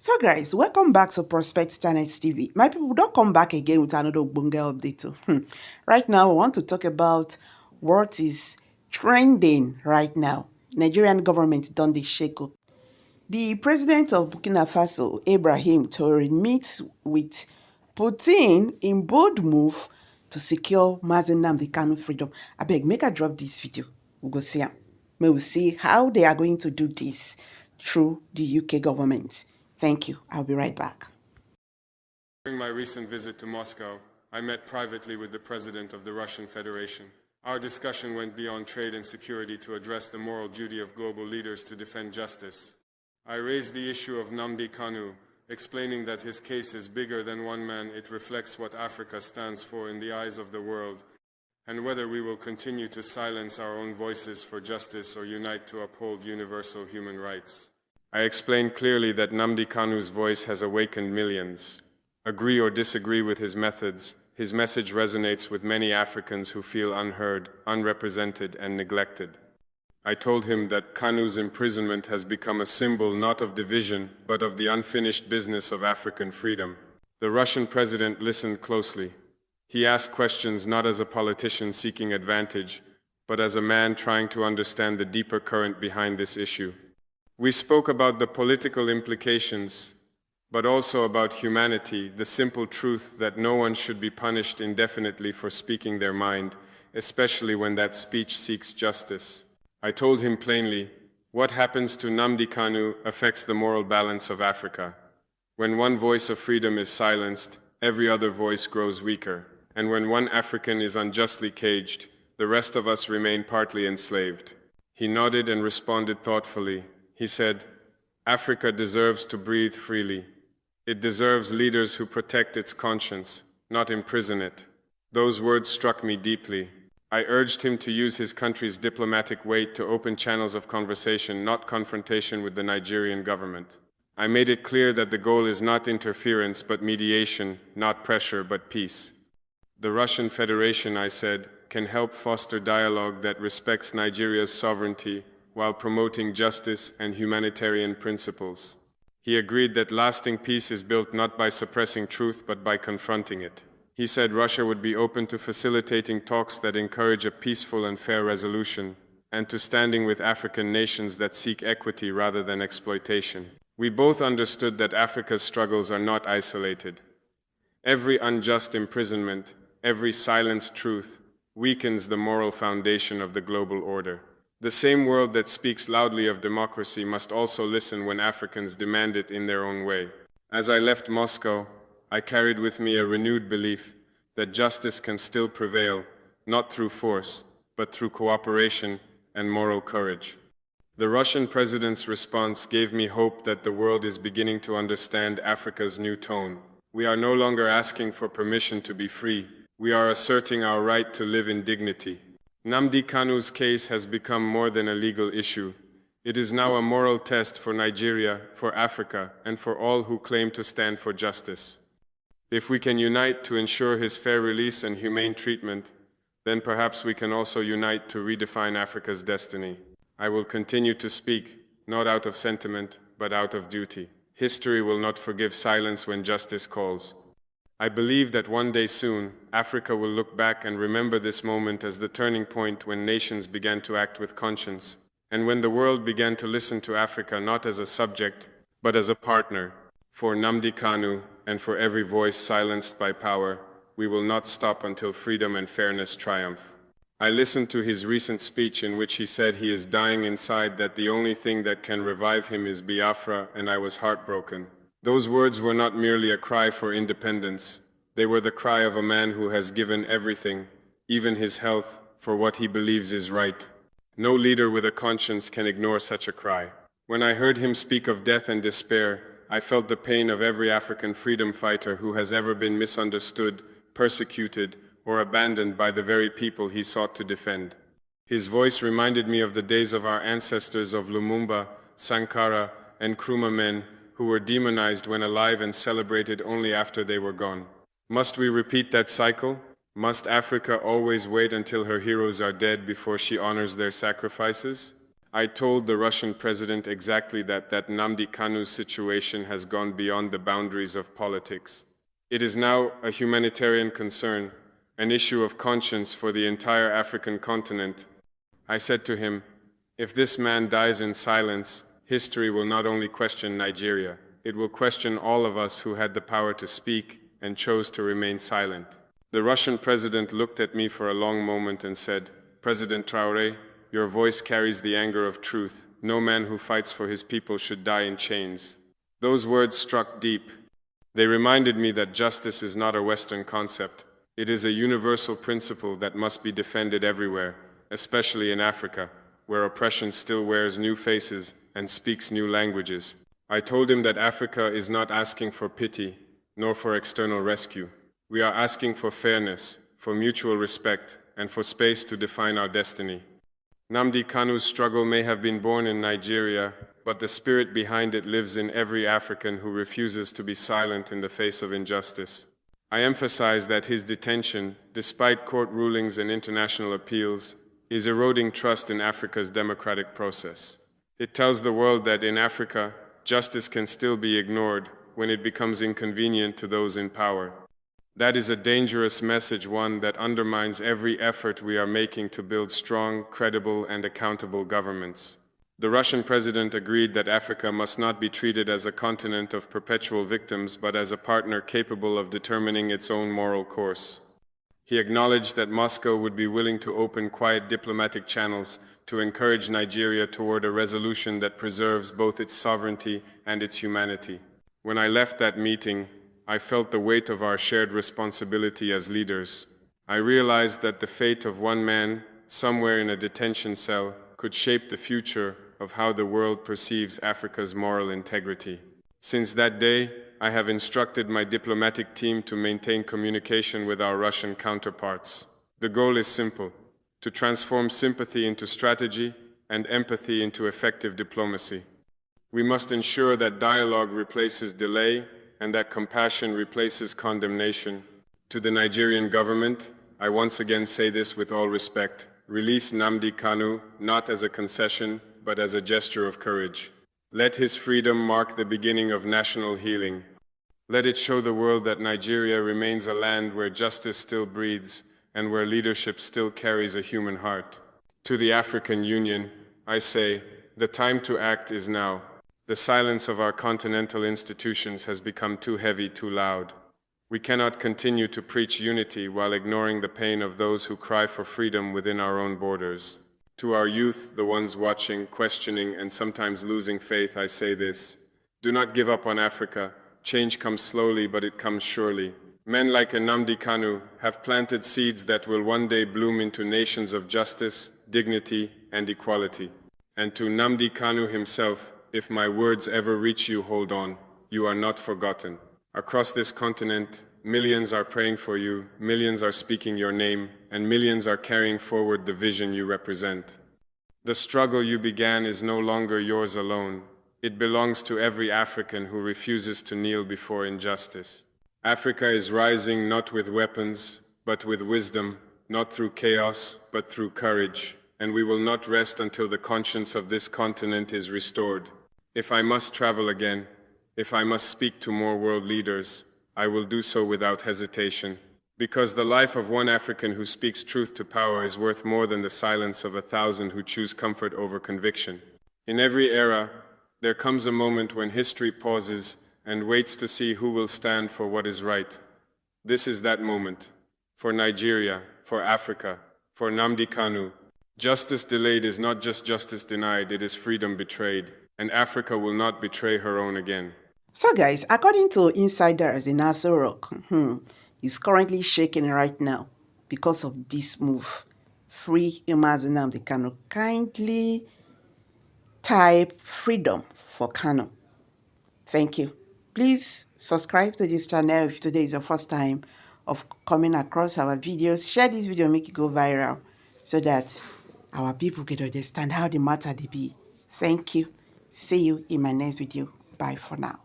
So guys, welcome back to Prospect Channels TV. My people, don't come back again with another Bunga update too. Right now, we want to talk about what is trending right now. Nigerian government done the shake up. The president of Burkina Faso, Ibrahim Traoré, meets with Putin in bold move to secure Mazen Nnamdi Kanu freedom. I beg, make a drop this video. We'll go see am. We'll see how they are going to do this through the UK government. Thank you. I'll be right back. During my recent visit to Moscow, I met privately with the President of the Russian Federation. Our discussion went beyond trade and security to address the moral duty of global leaders to defend justice. I raised the issue of Nnamdi Kanu, explaining that his case is bigger than one man. It reflects what Africa stands for in the eyes of the world, and whether we will continue to silence our own voices for justice or unite to uphold universal human rights. I explained clearly that Nnamdi Kanu's voice has awakened millions. Agree or disagree with his methods, his message resonates with many Africans who feel unheard, unrepresented, and neglected. I told him that Kanu's imprisonment has become a symbol not of division, but of the unfinished business of African freedom. The Russian president listened closely. He asked questions not as a politician seeking advantage, but as a man trying to understand the deeper current behind this issue. We spoke about the political implications, but also about humanity, the simple truth that no one should be punished indefinitely for speaking their mind, especially when that speech seeks justice. I told him plainly, what happens to Nnamdi Kanu affects the moral balance of Africa. When one voice of freedom is silenced, every other voice grows weaker. And when one African is unjustly caged, the rest of us remain partly enslaved. He nodded and responded thoughtfully. He said, Africa deserves to breathe freely. It deserves leaders who protect its conscience, not imprison it. Those words struck me deeply. I urged him to use his country's diplomatic weight to open channels of conversation, not confrontation with the Nigerian government. I made it clear that the goal is not interference but mediation, not pressure but peace. The Russian Federation, I said, can help foster dialogue that respects Nigeria's sovereignty while promoting justice and humanitarian principles. He agreed that lasting peace is built not by suppressing truth but by confronting it. He said Russia would be open to facilitating talks that encourage a peaceful and fair resolution, and to standing with African nations that seek equity rather than exploitation. We both understood that Africa's struggles are not isolated. Every unjust imprisonment, every silenced truth, weakens the moral foundation of the global order. The same world that speaks loudly of democracy must also listen when Africans demand it in their own way. As I left Moscow, I carried with me a renewed belief that justice can still prevail, not through force, but through cooperation and moral courage. The Russian president's response gave me hope that the world is beginning to understand Africa's new tone. We are no longer asking for permission to be free. We are asserting our right to live in dignity. Nnamdi Kanu's case has become more than a legal issue. It is now a moral test for Nigeria, for Africa, and for all who claim to stand for justice. If we can unite to ensure his fair release and humane treatment, then perhaps we can also unite to redefine Africa's destiny. I will continue to speak, not out of sentiment, but out of duty. History will not forgive silence when justice calls. I believe that one day soon, Africa will look back and remember this moment as the turning point when nations began to act with conscience, and when the world began to listen to Africa not as a subject, but as a partner. For Nnamdi Kanu, and for every voice silenced by power, we will not stop until freedom and fairness triumph. I listened to his recent speech in which he said he is dying inside, that the only thing that can revive him is Biafra, and I was heartbroken. Those words were not merely a cry for independence. They were the cry of a man who has given everything, even his health, for what he believes is right. No leader with a conscience can ignore such a cry. When I heard him speak of death and despair, I felt the pain of every African freedom fighter who has ever been misunderstood, persecuted, or abandoned by the very people he sought to defend. His voice reminded me of the days of our ancestors of Lumumba, Sankara, and Nkrumah, men who were demonized when alive and celebrated only after they were gone. Must we repeat that cycle? Must Africa always wait until her heroes are dead before she honors their sacrifices? I told the Russian president exactly that Nnamdi Kanu's situation has gone beyond the boundaries of politics. It is now a humanitarian concern, an issue of conscience for the entire African continent. I said to him, if this man dies in silence, history will not only question Nigeria, it will question all of us who had the power to speak and chose to remain silent. The Russian president looked at me for a long moment and said, President Traoré, your voice carries the anger of truth. No man who fights for his people should die in chains. Those words struck deep. They reminded me that justice is not a Western concept. It is a universal principle that must be defended everywhere, especially in Africa, where oppression still wears new faces and speaks new languages. I told him that Africa is not asking for pity, nor for external rescue. We are asking for fairness, for mutual respect, and for space to define our destiny. Nnamdi Kanu's struggle may have been born in Nigeria, but the spirit behind it lives in every African who refuses to be silent in the face of injustice. I emphasize that his detention, despite court rulings and international appeals, is eroding trust in Africa's democratic process. It tells the world that in Africa, justice can still be ignored when it becomes inconvenient to those in power. That is a dangerous message, one that undermines every effort we are making to build strong, credible, and accountable governments. The Russian president agreed that Africa must not be treated as a continent of perpetual victims, but as a partner capable of determining its own moral course. He acknowledged that Moscow would be willing to open quiet diplomatic channels to encourage Nigeria toward a resolution that preserves both its sovereignty and its humanity. When I left that meeting, I felt the weight of our shared responsibility as leaders. I realized that the fate of one man, somewhere in a detention cell, could shape the future of how the world perceives Africa's moral integrity. Since that day, I have instructed my diplomatic team to maintain communication with our Russian counterparts. The goal is simple: to transform sympathy into strategy and empathy into effective diplomacy. We must ensure that dialogue replaces delay and that compassion replaces condemnation. To the Nigerian government, I once again say this with all respect: release Nnamdi Kanu not as a concession, but as a gesture of courage. Let his freedom mark the beginning of national healing. Let it show the world that Nigeria remains a land where justice still breathes and where leadership still carries a human heart. To the African Union, I say, the time to act is now. The silence of our continental institutions has become too heavy, too loud. We cannot continue to preach unity while ignoring the pain of those who cry for freedom within our own borders. To our youth, the ones watching, questioning, and sometimes losing faith, I say this: do not give up on Africa. Change comes slowly, but it comes surely. Men like Nnamdi Kanu have planted seeds that will one day bloom into nations of justice, dignity, and equality. And to Nnamdi Kanu himself, if my words ever reach you, hold on. You are not forgotten. Across this continent, millions are praying for you, millions are speaking your name, and millions are carrying forward the vision you represent. The struggle you began is no longer yours alone. It belongs to every African who refuses to kneel before injustice. Africa is rising not with weapons, but with wisdom, not through chaos, but through courage. And we will not rest until the conscience of this continent is restored. If I must travel again, if I must speak to more world leaders, I will do so without hesitation. Because the life of one African who speaks truth to power is worth more than the silence of 1,000 who choose comfort over conviction. In every era, there comes a moment when history pauses and waits to see who will stand for what is right. This is that moment. For Nigeria, for Africa, for Nnamdi Kanu, justice delayed is not just justice denied, it is freedom betrayed. And Africa will not betray her own again. So guys, according to insiders in ASOROCK, is currently shaking right now because of this move. Free Nnamdi Kanu. Kindly type freedom for Kanu. Thank you. Please subscribe to this channel if today is your first time of coming across our videos. Share this video, make it go viral so that our people can understand how the matter they be. Thank you. See you in my next video. Bye for now.